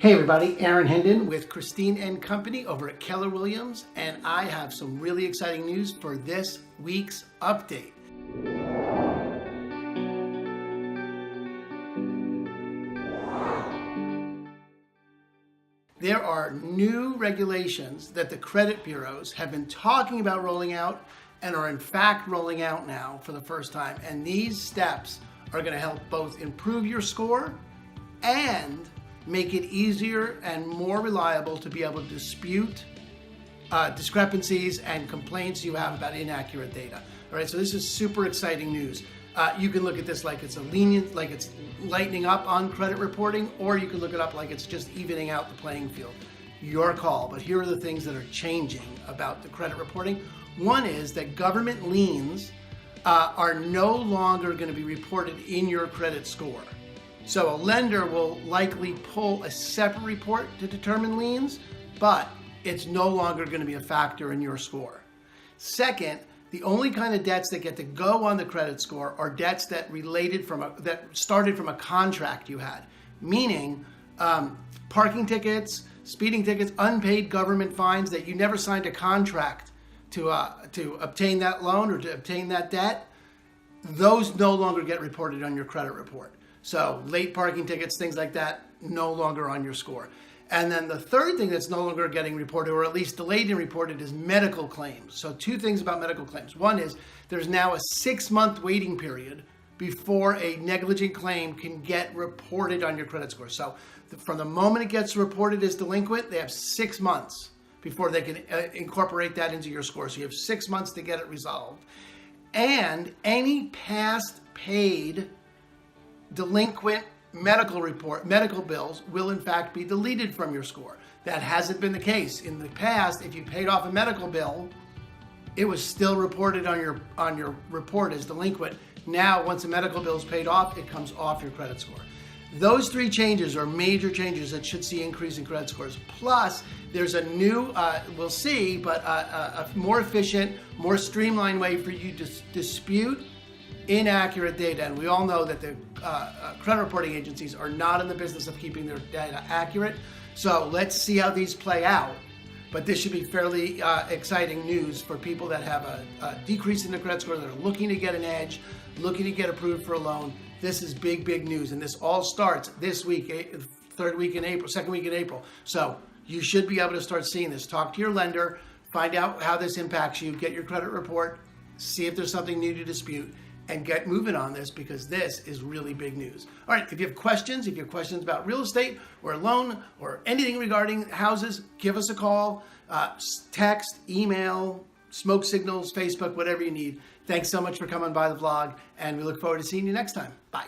Hey everybody, Aaron Hendon with Christine and Company over at Keller Williams, and I have some really exciting news for this week's update. There are new regulations that the credit bureaus have been talking about rolling out and are in fact rolling out now for the first time. And these steps are going to help both improve your score and make it easier and more reliable to be able to dispute discrepancies and complaints you have about inaccurate data. All right, so this is super exciting news. You can look at this like it's like it's lightening up on credit reporting, or you can look it up like it's just evening out the playing field. Your call, but here are the things that are changing about the credit reporting. One is that government liens are no longer going to be reported in your credit score. So a lender will likely pull a separate report to determine liens, but it's no longer going to be a factor in your score. Second, the only kind of debts that get to go on the credit score are debts that started from a contract you had, meaning parking tickets, speeding tickets, unpaid government fines that you never signed a contract to obtain that loan or to obtain that debt. Those no longer get reported on your credit report. So late parking tickets, things like that, no longer on your score. And then the third thing that's no longer getting reported, or at least delayed and reported, is medical claims. So two things about medical claims. One is there's now a 6-month waiting period before a negligent claim can get reported on your credit score. So from the moment it gets reported as delinquent, they have 6 months before they can incorporate that into your score. So you have 6 months to get it resolved. And any past paid delinquent medical bills will in fact be deleted from your score. That hasn't been the case. In the past, if you paid off a medical bill, it was still reported on your report as delinquent. Now, once a medical bill is paid off, it comes off your credit score. Those three changes are major changes that should see increase in credit scores. Plus, there's a new, we'll see, but a more efficient, more streamlined way for you to dispute inaccurate data. And we all know that the credit reporting agencies are not in the business of keeping their data accurate. So let's see how these play out. But this should be fairly exciting news for people that have a decrease in their credit score, that are looking to get an edge, looking to get approved for a loan. This is big, big news. And this all starts this week, second week in April. So you should be able to start seeing this. Talk to your lender, find out how this impacts you, get your credit report, see if there's something new to dispute, and get moving on this, because this is really big news. All right, if you have questions about real estate or a loan or anything regarding houses, give us a call, text, email, smoke signals, Facebook, whatever you need. Thanks so much for coming by the vlog, and we look forward to seeing you next time. Bye.